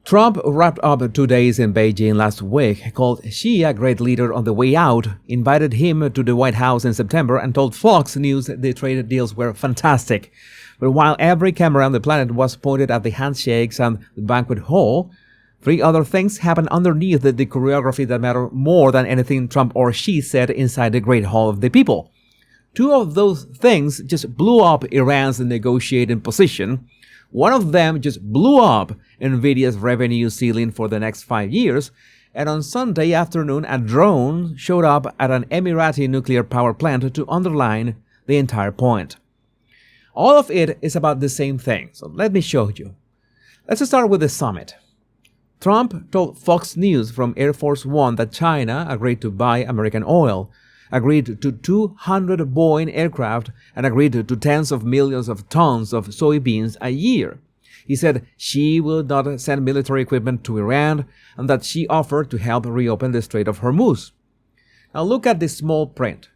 Trump wrapped up 2 days in Beijing last week, called Xi a great leader on the way out, invited him to the White House in September, and told Fox News the trade deals were fantastic. But while every camera on the planet was pointed at the handshakes and the banquet hall, 3 other things happened underneath the choreography that matter more than anything Trump or Xi said inside the Great Hall of the People. 2 of those things just blew up Iran's negotiating position. One of them just blew up Nvidia's revenue ceiling for the next 5 years, and on Sunday afternoon a drone showed up at an Emirati nuclear power plant to underline the entire point. All of it is about the same thing, so let me show you. Let's start with the summit. Trump told Fox News from Air Force One that China agreed to buy American oil, agreed to 200 Boeing aircraft, and agreed to tens of millions of tons of soybeans a year. He said she will not send military equipment to Iran and that she offered to help reopen the Strait of Hormuz. Now look at the small print,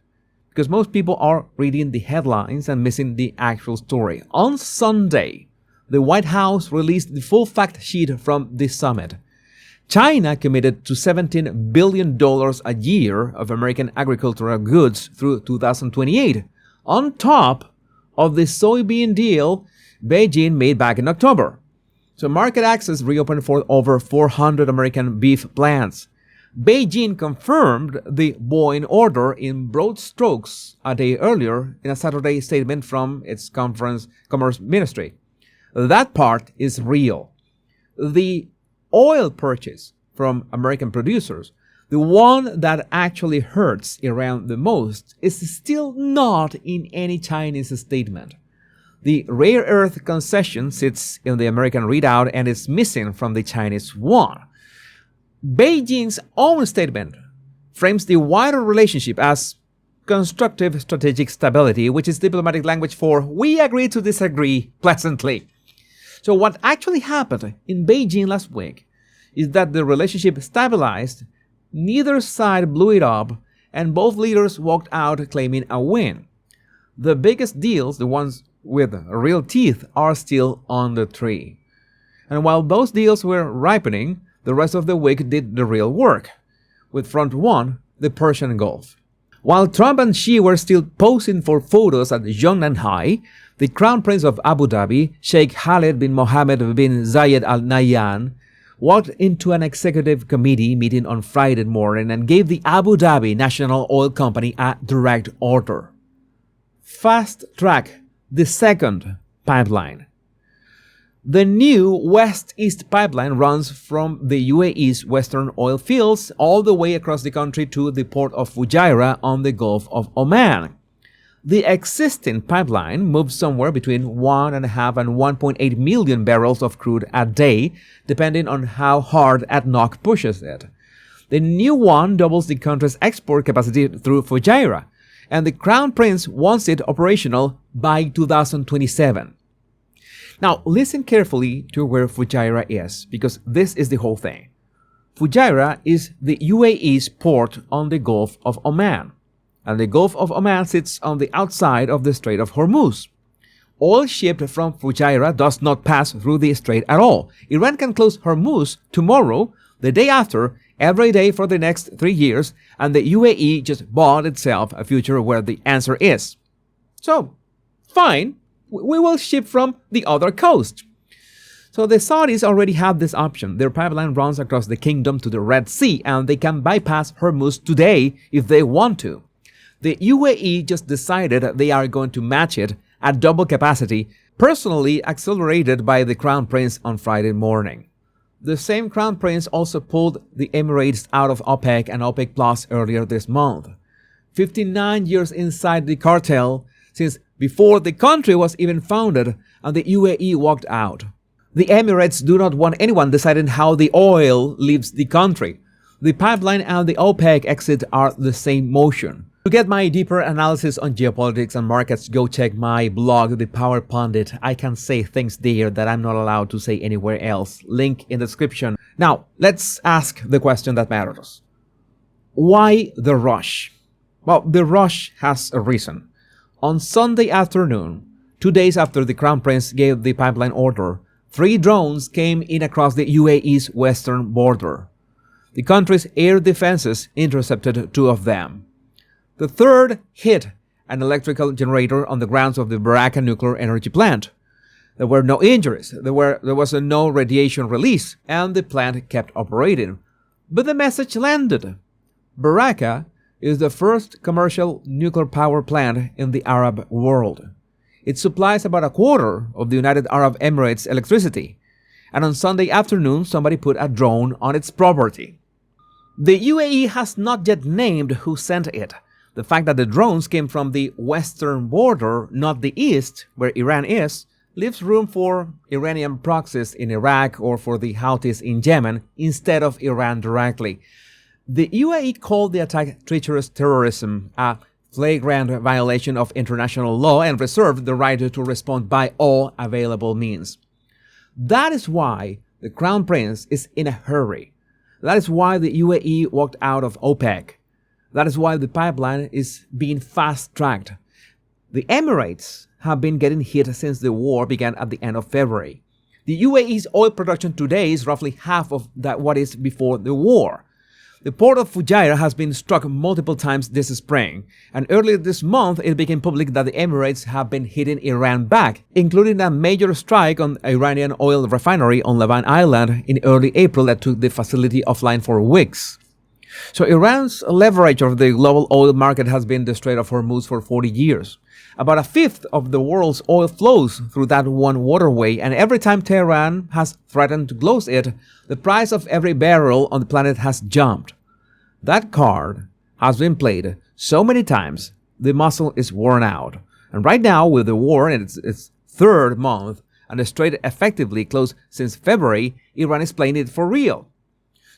because most people are reading the headlines and missing the actual story. On Sunday, the White House released the full fact sheet from this summit. China committed to $17 billion a year of American agricultural goods through 2028, on top of the soybean deal Beijing made back in October. So market access reopened for over 400 American beef plants. Beijing confirmed the Boeing order in broad strokes a day earlier in a Saturday statement from its Commerce Ministry. That part is real. The oil purchase from American producers, the one that actually hurts Iran the most, is still not in any Chinese statement. The rare earth concession sits in the American readout and is missing from the Chinese one. Beijing's own statement frames the wider relationship as constructive strategic stability, which is diplomatic language for "we agree to disagree pleasantly." So what actually happened in Beijing last week is that the relationship stabilized, neither side blew it up, and both leaders walked out claiming a win. The biggest deals, the ones with real teeth, are still on the tree. And while those deals were ripening, the rest of the week did the real work, with front one, the Persian Gulf. While Trump and Xi were still posing for photos at Zhongnanhai, the Crown Prince of Abu Dhabi, Sheikh Khaled bin Mohammed bin Zayed Al Nahyan, walked into an executive committee meeting on Friday morning and gave the Abu Dhabi National Oil Company a direct order: fast-track the second pipeline. The new West-East pipeline runs from the UAE's western oil fields all the way across the country to the port of Fujairah on the Gulf of Oman. The existing pipeline moves somewhere between 1.5 and 1.8 million barrels of crude a day, depending on how hard ADNOC pushes it. The new one doubles the country's export capacity through Fujairah, and the Crown Prince wants it operational by 2027. Now, listen carefully to where Fujairah is, because this is the whole thing. Fujairah is the UAE's port on the Gulf of Oman, and the Gulf of Oman sits on the outside of the Strait of Hormuz. Oil shipped from Fujairah does not pass through the strait at all. Iran can close Hormuz tomorrow, the day after, every day for the next 3 years, and the UAE just bought itself a future where the answer is, so, fine, we will ship from the other coast. So the Saudis already have this option. Their pipeline runs across the kingdom to the Red Sea, and they can bypass Hormuz today if they want to. The UAE just decided they are going to match it at double capacity, personally accelerated by the Crown Prince on Friday morning. The same Crown Prince also pulled the Emirates out of OPEC and OPEC Plus earlier this month. 59 years inside the cartel, since before the country was even founded, and the UAE walked out. The Emirates do not want anyone deciding how the oil leaves the country. The pipeline and the OPEC exit are the same motion. To get my deeper analysis on geopolitics and markets, go check my blog, The Power Pundit. I can say things there that I'm not allowed to say anywhere else. Link in the description. Now, let's ask the question that matters. Why the rush? Well, the rush has a reason. On Sunday afternoon, 2 days after the Crown Prince gave the pipeline order, 3 drones came in across the UAE's western border. The country's air defenses intercepted 2 of them. The third hit an electrical generator on the grounds of the Baraka nuclear energy plant. There were no injuries, there was no radiation release, and the plant kept operating. But the message landed. Baraka is the first commercial nuclear power plant in the Arab world. It supplies about a quarter of the United Arab Emirates' electricity. And on Sunday afternoon, somebody put a drone on its property. The UAE has not yet named who sent it. The fact that the drones came from the western border, not the east, where Iran is, leaves room for Iranian proxies in Iraq or for the Houthis in Yemen instead of Iran directly. The UAE called the attack treacherous terrorism, a flagrant violation of international law, and reserved the right to respond by all available means. That is why the Crown Prince is in a hurry. That is why the UAE walked out of OPEC. That is why the pipeline is being fast-tracked. The Emirates have been getting hit since the war began at the end of February. The UAE's oil production today is roughly half of what is before the war. The port of Fujairah has been struck multiple times this spring, and earlier this month it became public that the Emirates have been hitting Iran back, including a major strike on an Iranian oil refinery on Levant Island in early April that took the facility offline for weeks. So Iran's leverage of the global oil market has been the Strait of Hormuz for 40 years. About a fifth of the world's oil flows through that one waterway, and every time Tehran has threatened to close it, the price of every barrel on the planet has jumped. That card has been played so many times, the muscle is worn out. And right now, with the war in its 3rd month and the strait effectively closed since February, Iran is playing it for real.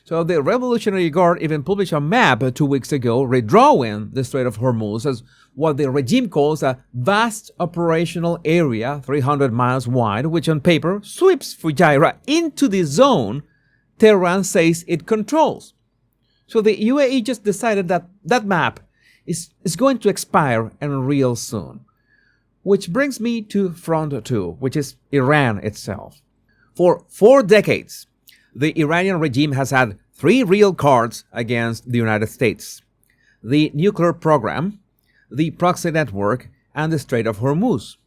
So the Revolutionary Guard even published a map 2 weeks ago redrawing the Strait of Hormuz as what the regime calls a vast operational area 300 miles wide, which on paper sweeps Fujairah into the zone Tehran says it controls. So the UAE just decided that that map is going to expire and real soon. Which brings me to front 2, which is Iran itself. For 4 decades, the Iranian regime has had 3 real cards against the United States: the nuclear program, the proxy network, and the Strait of Hormuz.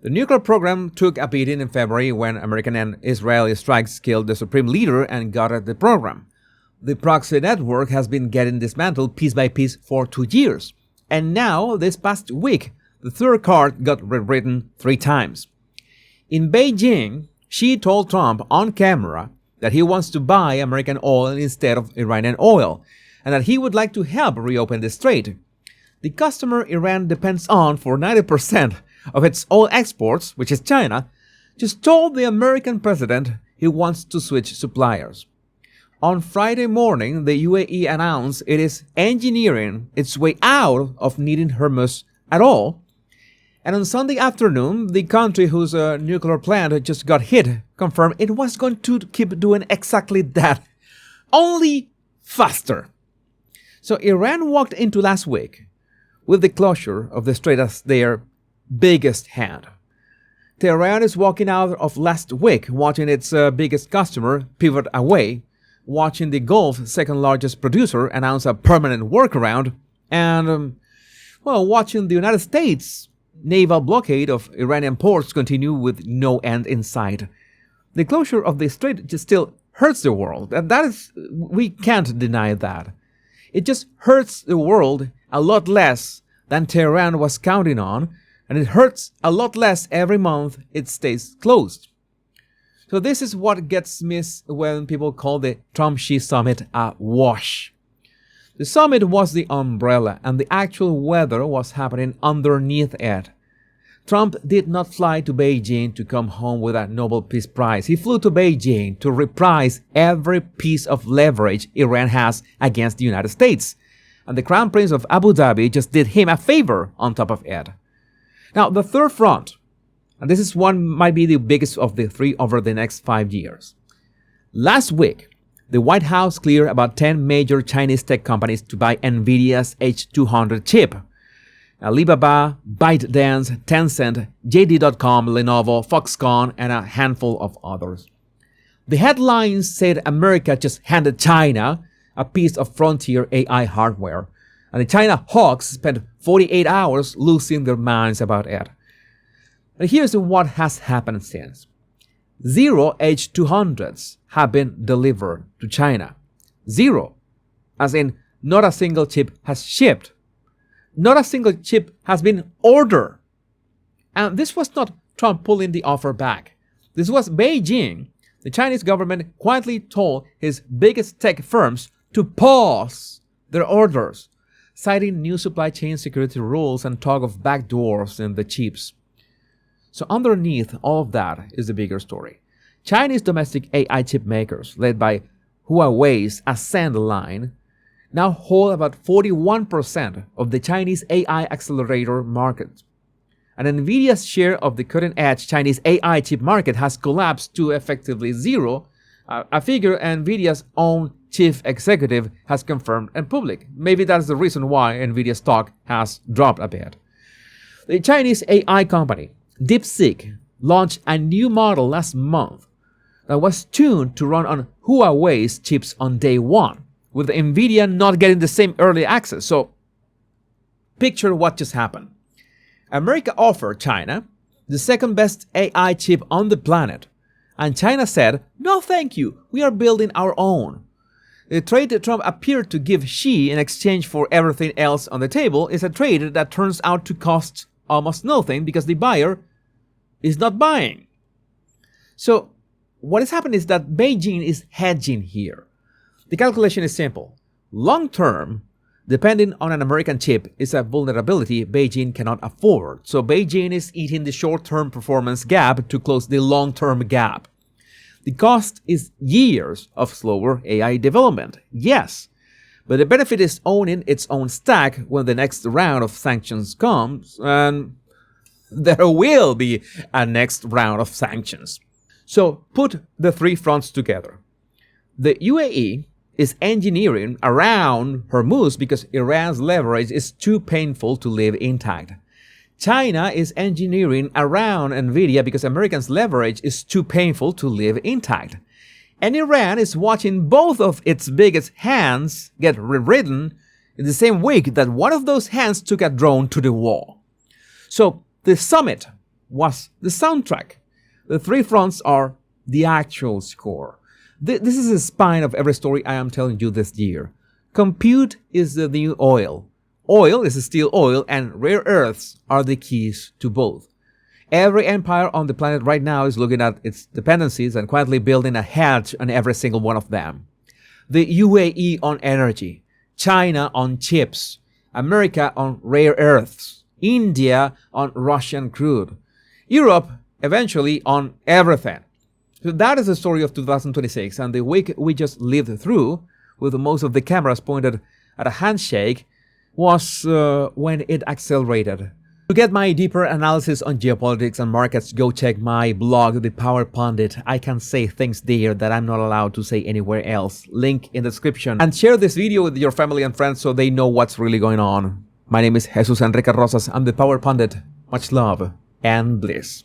The nuclear program took a beating in February when American and Israeli strikes killed the supreme leader and gutted the program. The proxy network has been getting dismantled piece by piece for 2 years. And now, this past week, the 3rd card got rewritten 3 times. In Beijing, Xi told Trump on camera that he wants to buy American oil instead of Iranian oil, and that he would like to help reopen the strait. The customer Iran depends on for 90% of its oil exports, which is China, just told the American president he wants to switch suppliers. On Friday morning, the UAE announced it is engineering its way out of needing Hormuz at all. And on Sunday afternoon, the country whose nuclear plant just got hit confirmed it was going to keep doing exactly that, only faster. So Iran walked into last week with the closure of the strait as their biggest hand. Tehran is walking out of last week watching its biggest customer pivot away, watching the Gulf's 2nd largest producer announce a permanent workaround, and, watching the United States naval blockade of Iranian ports continue with no end in sight. The closure of the strait just still hurts the world, and we can't deny that. It just hurts the world a lot less than Tehran was counting on, and it hurts a lot less every month it stays closed. So this is what gets missed when people call the Trump-Xi summit a wash. The summit was the umbrella, and the actual weather was happening underneath it. Trump did not fly to Beijing to come home with a Nobel Peace Prize. He flew to Beijing to reprise every piece of leverage Iran has against the United States. And the Crown Prince of Abu Dhabi just did him a favor on top of it. Now, the 3rd front, and this is one might be the biggest of the 3 over the next 5 years. Last week, the White House cleared about 10 major Chinese tech companies to buy Nvidia's H200 chip. Alibaba, ByteDance, Tencent, JD.com, Lenovo, Foxconn, and a handful of others. The headlines said America just handed China a piece of frontier AI hardware, and the China hawks spent 48 hours losing their minds about it. And here's what has happened since. 0 H200s have been delivered to China. 0, as in not a single chip has shipped. Not a single chip has been ordered. And this was not Trump pulling the offer back. This was Beijing. The Chinese government quietly told his biggest tech firms to pause their orders, citing new supply chain security rules and talk of backdoors in the chips. So underneath all of that is the bigger story. Chinese domestic AI chip makers, led by Huawei's Ascend line, now hold about 41% of the Chinese AI accelerator market. And Nvidia's share of the cutting-edge Chinese AI chip market has collapsed to effectively 0, a figure Nvidia's own chief executive has confirmed in public. Maybe that's the reason why Nvidia stock has dropped a bit. The Chinese AI company DeepSeek launched a new model last month that was tuned to run on Huawei's chips on day one, with Nvidia not getting the same early access. So picture what just happened. America offered China the second best AI chip on the planet, and China said, "No thank you, we are building our own." The trade that Trump appeared to give Xi in exchange for everything else on the table is a trade that turns out to cost almost nothing because the buyer is not buying. So what has happened is that Beijing is hedging here. The calculation is simple. Long term, depending on an American chip is a vulnerability Beijing cannot afford. So Beijing is eating the short-term performance gap to close the long-term gap. The cost is years of slower AI development, yes, but the benefit is owning its own stack when the next round of sanctions comes, and there will be a next round of sanctions. So put the three fronts together. The UAE is engineering around Hormuz because Iran's leverage is too painful to leave intact. China is engineering around Nvidia because Americans' leverage is too painful to leave intact. And Iran is watching both of its biggest hands get rewritten in the same week that one of those hands took a drone to the wall. So the summit was the soundtrack. The three fronts are the actual score. This is the spine of every story I am telling you this year. Compute is the new oil. Oil is still oil, and rare earths are the keys to both. Every empire on the planet right now is looking at its dependencies and quietly building a hedge on every single one of them. The UAE on energy, China on chips, America on rare earths, India on Russian crude, Europe eventually on everything. So that is the story of 2026, and the week we just lived through, with most of the cameras pointed at a handshake, was when it accelerated. To get my deeper analysis on geopolitics and markets, go check my blog, The Power Pundit. I can say things there that I'm not allowed to say anywhere else. Link in the description. And share this video with your family and friends so they know what's really going on. My name is Jesus Enrique Rosas. I'm The Power Pundit. Much love and bliss.